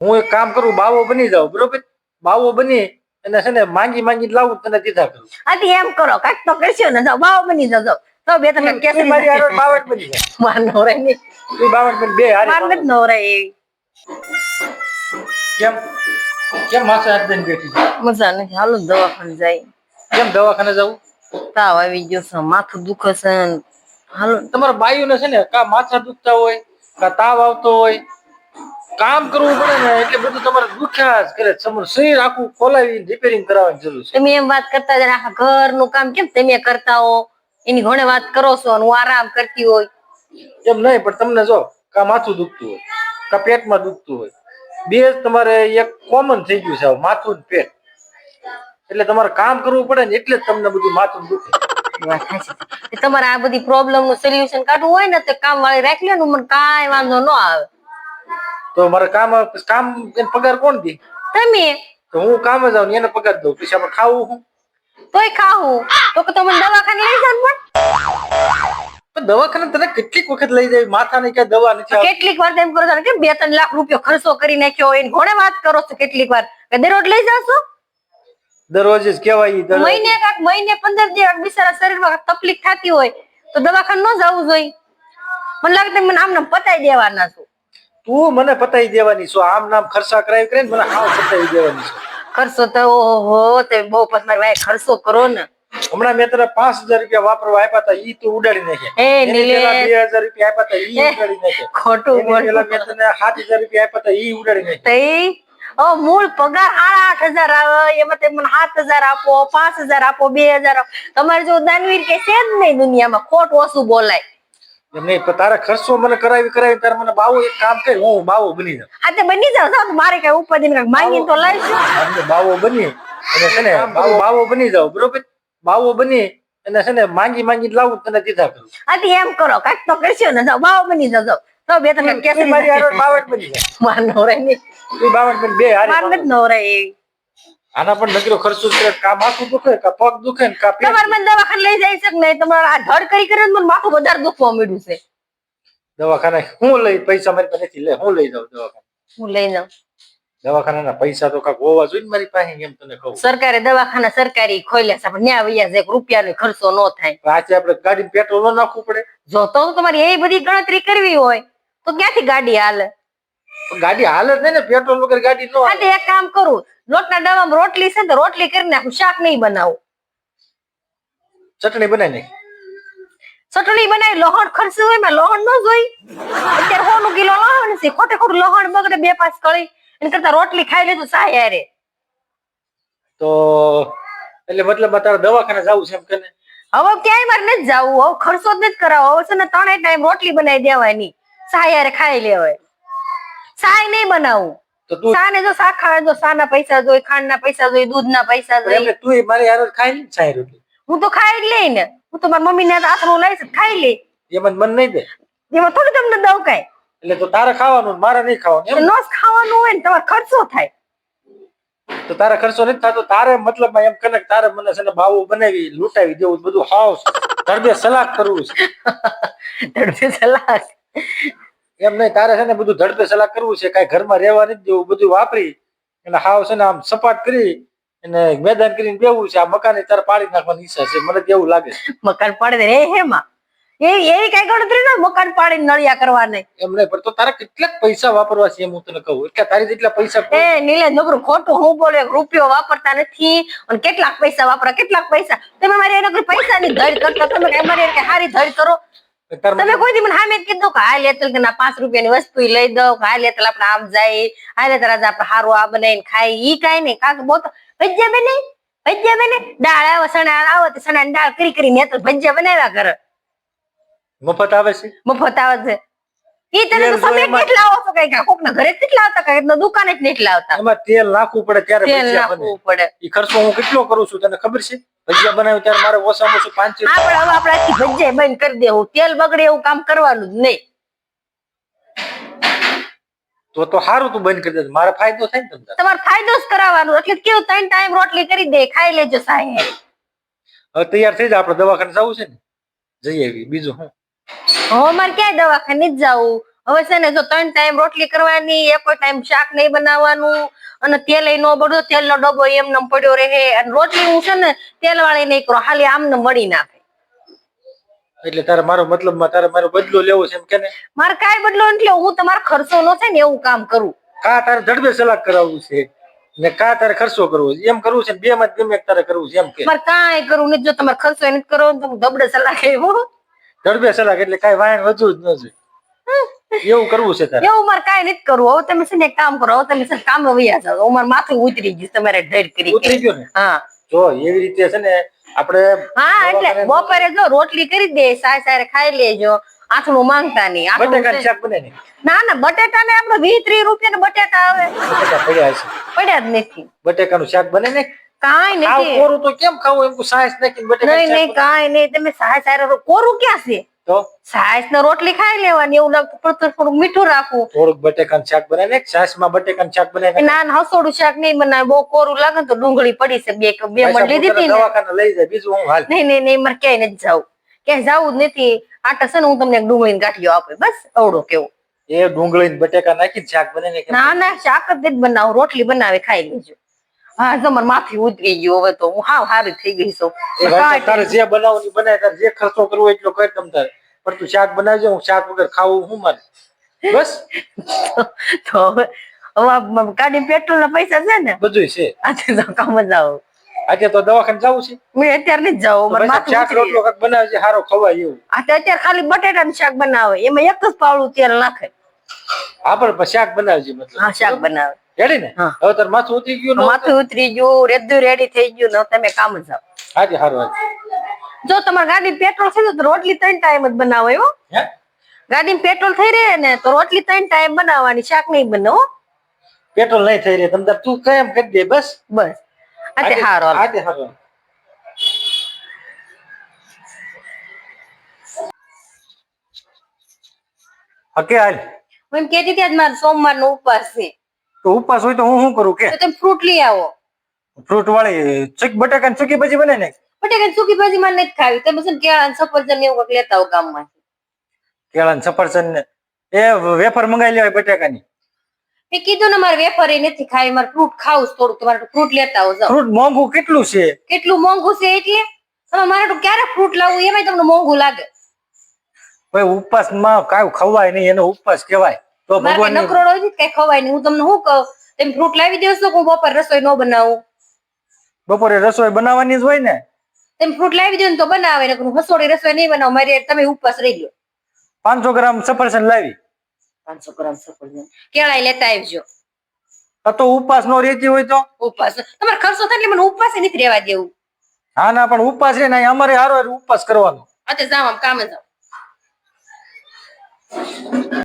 હું એક કામ કરું, બાવો બની જાઉં, બરોબર? બાવો બની અને છે ને માંગી માંગી લાવું તને દીધા કરું. આથી એમ કરો, કાંઈક તો કરશો ને, બાવો બની જજો તો બે ત્રણ કેસરી મારી હારે બાવટ બની જાય. માર નવરાય નહીં, તું બાવટ બની બે હારે માર નથી નવરાય એવી. કેમ કેમ માથે હાથ દઈને બેઠી છે? મજા નથી, હાલો ને દવાખાને જાય. કેમ દવાખાને જવું? તાવ આવી ગયો છે, માથું દુખે છે. હાલો તમારા બાયુને છે ને કા માથા દુખતા હોય, કા તાવ આવતો હોય, કામ કરવું પડે ને એટલે બધું તમારે દુખ્યા જ કરે. તમારું શરીર આખું ખોલાવી રિપેરિંગ કરાવવાની જરૂર છે. તમે એમ વાત કરતા જરા આખા ઘરનું કામ કેમ તમે કરતા હો, એની ઘણે વાત કરો છો અને હું આરામ કરતી હોય. એમ નહીં, પણ તમને જો કા માથું દુખતું હોય, કા પેટમાં દુખતું હોય, બે જ તમારે એક કોમન થઈ ગયું છે, માથું ને પેટ. એટલે તમારે કામ કરવું પડે ને એટલે જ તમને બધું માથું દુખે. વાત સાચી. તમારે આ બધી પ્રોબ્લેમ નું સોલ્યુશન કાઢવું હોય ને તો કામ વાળી રાખી લે ને, મને કાંઈ વાંધો ન આવે. તો મારે કામ એને પગાર કોણ દે? તમે. તો હું કામ જાઉં ને એને પગાર દઉં, પછી આપણે ખાવું હું તોય ખાવું તો કે તમે દવાખાને લઈ જાવ. પણ દવાખાને તને કેટલીક વખત લઈ જાય, માથાની કઈ દવા નથી આવતી. કેટલીક વાર તેમ કરો છો કે 2-3 લાખ રૂપિયા ખર્ચો કરી નાખ્યો એને ઘોડે વાત કરો છો. કેટલીક વાર કે દરરોજ લઈ જાશો? દરરોજ જ કહેવાય. મહિને 15 દિવસ બિચારા શરીરમાં તકલીફ થતી હોય તો દવાખાને ન જવું જોઈએ. મને લાગે તમે મને આમ નામ પતાઈ દેવાના છો. તું મને પતાઈ દેવાની છો, આમ નામ ખર્ચા કરાવી કરીને મને હાવ પતાઈ દેવાની છે. ખર્ચો તો ઓહો તે બહુ પછી મારી વાય ખર્ચો કરો ને. હમણાં મેં તને 5000 રૂપિયા વાપરવા આપ્યા હતા, ઈ તું ઉડાડી નાખ્યા. એ નીલે 2000 રૂપિયા આપ્યા હતા, ઈ ઉડાડી નાખ્યા. ખોટું બોલ. પેલા મેં તને 7000 રૂપિયા આપ્યા હતા, ઈ ઉડાડી નાખ્યા. ઓ મૂળ પગાર 8,000 આવે, એમાં તે મને 7000 આપો, 5000 આપો, 2000 આપો. તમારે જો દાનવીર કે છે જ નહીં દુનિયામાં, ખોટ ઓછું બોલાય. એમ નહીં, પણ તારા ખર્ચો મને કરાવી તારે મને બાવો એક કામ કરી, હું બાવો બની જાઉં. આ તે બની જાવ, મારે કઈ ઉપાધિ કઈ માંગીને તો લઈશું. બાવો બની અને છે ને બાવો બની જાવ, બરોબર? બાવો બની અને છે ને માંગી માંગી લાવું તને દીધા કરું. આથી એમ કરો, કાંઈક તો કરશો ને, બાવો બની જજો તો બે ત્રણ કેસરી મારી હારે બાવટ બની જાય. માર નવરાય નહીં, તું બાવટ બની બે હારે માર નથી નવરાય એવી. આના પણ નકરો ખર્ચો કરે, કા માથું દુખે, કા પગ દુખે ને કા પેટ. તમારે મને દવાખાને લઈ જાય છે કે નહીં? તમારે આ ધડ કરી મને માથું વધારે દુખવા મળ્યું છે. દવાખાને હું લઈ પૈસા મારી પાસે નથી, લે હું લઈ જાઉં દવાખાને. હું લઈ જાઉં દવાખાના પૈસા તો કાક હોવા જોઈએ ને મારી પાસે, એમ તને કહું. સરકારી દવાખાના સરકારી ખોલ્યા છે, પણ ન્યા વૈયા છે, રૂપિયાનો ખર્ચો ન થાય. આજે આપણે ગાડી પેટ્રોલ ન નાખવું પડે? જો તો તમારી એ બધી ગણતરી કરવી હોય તો ક્યાંથી ગાડી હાલે? ગાડી હાલે જ નહીં ને, પેટ્રોલ વગર ગાડી ન હાલે. એક કામ કરું, લોટના ડબ્બામાં રોટલી છે ને રોટલી કરી નાખું, શાક નહીં બનાવું. ચટણી બનાવી નાખ. ચટણી બનાવી, લહણ ખર્ચું હોય માં લહણ ન જોઈ. અત્યારે 100 કિલો લહણ છે, ખોટે ખોટું લહણ બગડે 2-5 કળી, એને કરતા રોટલી ખાઈ લેતું સાય હારે. તો એટલે મતલબ તારે દવાખાને જવું છે એમ કે? હવે ક્યાંય મારે નથી જવું, હવે ખર્ચો જ નથી કરાવો. હવે છે ને 3 ટાઈમ રોટલી બનાવી દેવાની, સાય હારે ખાઈ લેવાય. સાય નહીં બનાવું તો તું સા ને જો શાક ખાવા, જો સા ના પૈસા જોઈ, ખાંડ ના પૈસા જોઈ, દૂધ ના પૈસા જોઈ. એટલે તું મારી હારે ખાઈ ને સાય રોટલી. હું તો ખાઈ જ લઈ ને, હું તો મારી મમ્મી ને આથરું લઈશ ખાઈ લે. એમાં મન નહીં દે, એમાં થોડું તમને દઉં કઈ. એટલે તો તારે ખાવાનું મારે નહીં ખાવાનું એમ? નો ખાવાનું હોય ને તમારે ખર્ચો થાય. તો તારે ખર્ચો નથી થતો, તારે મતલબ એમ કરે કે તારે મને છે ને બાવો બનાવી લૂંટાવી દેવું, બધું હાઉસ ધડબે સલાહ કરવું છે. ધડબે સલાહ એમ નહીં, તારે છે ને બધું ધડબે સલાહ કરવું છે, કઈ ઘરમાં રહેવા નથી દેવું, બધું વાપરી અને હાવ છે ને આમ સપાટ કરી અને મેદાન કરીને બેવું છે. આ મકાન તારે પાડી નાખવાની ઈચ્છા છે, મને એવું લાગે. મકાન પાડી દે હેમાં એ કઈ ગણતરી ના, મકાન પાડી નળિયા કરવા નહીં. એમ નહીં, પણ તો તારે કેટલાક પૈસા વાપરવા છે એમ હું તને કહું. એટલે તારી જેટલા પૈસા નીલે નકરું ખોટું હું બોલે, રૂપિયો વાપરતા નથી અને કેટલાક પૈસા વાપરા, કેટલાક પૈસા તમે મારી નકરી પૈસા ની ધડ કરતા, તમે મારી હારી ધડ કરો. તમે કોઈ દી મને સામે કીધું કે હાલ લેતલ કે ના 5 રૂપિયાની વસ્તુ લઈ દઉં, હાલ લેતલ આપણે આમ જાય, હાલ લેતલ આજે આપણે સારું આ બનાવીને ખાઈ, ઈ કઈ નહીં. કાક બહુ ભજીયા બને દાળ આવે, સણા આવે તો સણા દાળ કરી ને ભજીયા બનાવ્યા કરે. મફત આવે છે, મફત આવે છે. ઈ તને તો સમય કેટલા આવો છો? કઈ કોક ના ઘરે કેટલા આવતા, કઈ દુકાને જ નહીં લાવતા. એમાં તેલ નાખવું પડે ત્યારે ભજીયા બને. પડે ઈ ખર્ચો હું કેટલો કરું છું તને ખબર છે? ભજીયા બનાવ્યું ત્યારે મારે ઓછામાં ઓછું 5 આપણે હવે આપણે આખી ભજીયા બંધ કરી દેવું, તેલ બગડે એવું કામ કરવાનું જ નહીં. તો સારું, તું બંધ કરી દે, મારે ફાયદો થાય ને. તમને તમારે ફાયદો જ કરાવવાનો, એટલે કેવું 3 ટાઈમ રોટલી કરી દે, ખાઈ લેજો સાહેબ. હવે તૈયાર થઈ જાય, આપણે દવાખાને જવું છે ને, જઈ આવી. બીજું હું મારે ક્યાંય દવાખાને જ જવું, હવે છે ને જો 3 ટાઈમ રોટલી કરવાની, એક ટાઈમ શાક નહીં બનાવવાનું, અને તેલ ન બળ્યો, તેલનો ડબ્બો એમને પડ્યો રહે, અને રોટલી હું છે ને તેલ વાળી નહીં કરો, ખાલી આમને મળી નાખે. એટલે તારે મારો મતલબમાં તારે મારો બદલો લેવો છે એમ કે ને? મારે કાંઈ બદલો એટલે હું તમારો ખર્ચો ન થાય ને એવું કામ કરું. કા તારે જડબે સલાહ કરાવવું છે ને કા તારે ખર્ચો કરવો છે એમ કરવું છે ને બે માં ગમે એક તારે કરવું છે એમ કે? મારે કાંઈ કરવું નથી. જો તમારે ખર્ચો નથી કરવો તો હું ધબડે સલાહ કેવું. જડબે સલાહ એટલે કાંઈ વાયણ વધુ જ ન જોઈએ એવું કરવું છે તારે? એવું મારે કાંઈ નથી કરવું. હવે તમે છે ને એક કામ કરો, હવે તમે છે ને કામે વયા જાઓ. હું મારું માથું ઉતરી ગયું તમારે ઢેર કરી. ઉતરી ગયો ને? હા જો એવી રીતે છે ને આપણે હા, એટલે બપોરે જો રોટલી કરી દે, સારે ખાઈ લેજો, આથણું માંગતા નહીં. બટેકાનું શાક બને ને? ના ના, બટેટા ને આપડે 20-30 રૂપિયા બટેટા આવે, બટેકા પડ્યા છે. પડ્યા જ નથી. બટેકાનું શાક બને ને? કાંઈ આવ નથી. કોરું તો કેમ ખાવું એમ? સાયસ નાખીને બટેકાનું નહીં શાક નહીં, કાંઈ નહીં. તમે સારે કોરું ક્યાં છે? તો સાસ ને રોટલી ખાઈ લેવાની. એવું લાગતું પણ થોડું મીઠું રાખવું. થોડુંક બટેકાનું શાક બને ને? સાસ માં બટેકાનું શાક બને ને? ના ના, હસોડું શાક નહીં બનાવે. બહુ કોરું લાગે ને તો ડુંગળી પડી છે, બે મણ લીધી હતી ને. દવાખાને લઈ જાય બીજું હું હાલ. નહીં નહીં નહીં, મારે ક્યાંય નથી જવું, ક્યાંય જવું જ નથી. આટા છે ને હું તમને ડુંગળી ગાંઠિયો આપે, બસ અવડો કેવું. એ ડુંગળી ને બટેકા નાખીને શાક બને ને? ના ના, શાક જ નથી બનાવું, રોટલી બનાવે ખાઈ લેજો. હા, તમારે માથું ઉતરી ગયું હવે તો. હું હાવ હારી થઈ ગઈ છું. તારે જે બનાવવાની બનાય, તારે જે ખર્ચો કરવો એટલો કર તમ તારે, પણ તું શાક બનાવજો. હું શાક વગર ખાવું હું મારે બસ. તો હવે ગાડી પેટ્રોલ ના પૈસા છે ને, બધું છે. આજે તો કામ જ આવું. આજે તો દવાખાને જવું છે. મેં અત્યારે નથી જવું, મારે માથું શાક ઉતરી રોટલો કાંઈક બનાવજે, હારો ખવાય એવું. અત્યારે ખાલી બટેટાનું શાક બનાવે, એમાં એક જ પાવડું તેલ નાખે. હા પણ શાક બનાવજે મતલબ. હા, શાક બનાવે. રેડી ને? હા. હવે તાર માથું ઉતરી ગયું ને? માથું ઉતરી ગયું, રેડું રેડી થઈ ગયું ને, તમે કામ જ આવો. હાજી હારું હાલ. જો તમારી ગાડી પેટ્રોલ છે તો રોટલી 3 ટાઈમ જ બનાવો. હો, હે ગાડી પેટ્રોલ થઈ રહે ને તો રોટલી 3 ટાઈમ બનાવવાની, શાક નહીં બને. હો, પેટ્રોલ નહીં થઈ રહે તમ તાર તું કેમ કરી દે બસ. બસ આજે હારો. આજે હારું. હકે હાલ. હું એમ કહેતી હતી આજ મારો સોમવારનો ઉપવાસ છે, તો ઉપવાસ હોય તો હું શું કરું કે? તો તમે ફ્રૂટ લઈ આવો. ફ્રૂટ વાળી બટાકાની ચૂકી ભાજી બને ને? બટેકાની સૂકી ભાજી માં નથી ખાવી. તમે છે ને કેળા સફરજન ને એવું કંઈક લેતા આવો ગામમાં. કેળા ને સફરજન ને એ વેફર મંગાવી લેવાય બટાકાની. મેં કીધું ને મારે વેફર નથી ખાવી, મારે ફ્રૂટ ખાવું છે થોડુંક. તમારે ફ્રૂટ લેતા આવો. જાઓ. ફ્રૂટ મોંઘું કેટલું છે? કેટલું મોંઘું છે એટલે તમે મારે તો ક્યારે ફ્રૂટ લાવવું એમાં તમને મોંઘું લાગે. ભાઈ ઉપવાસ માં કાંઈ ખવાય નહીં, એનો ઉપવાસ કહેવાય. તો મારે ભગવાન નકરોડ હોય ને કઈ ખવાય નહીં. હું તમને શું કહું, તમે ફ્રૂટ લાવી દેશો કે હું બપોર રસોઈ ન બનાવું? બપોરે રસોઈ બનાવવાની જ હોય ને. તમે ફ્રૂટ લાવી દો ને તો બનાવે, ને હસોડી રસોઈ નહીં બનાવો. મારી તમે ઉપવાસ રહી લો. 500 ગ્રામ સફરજન લાવી. 500 ગ્રામ સફરજન કેળાય લેતા આવજો. આ તો ઉપવાસ નો રહેતી હોય તો? ઉપવાસ તમારે ખર્ચો થાય એટલે મને ઉપવાસ નથી રહેવા દેવું. હા ના, પણ ઉપવાસ છે ને અમારે હારો ઉપવાસ કરવાનો. અત્યારે જાવ, આમ કામે જાવ.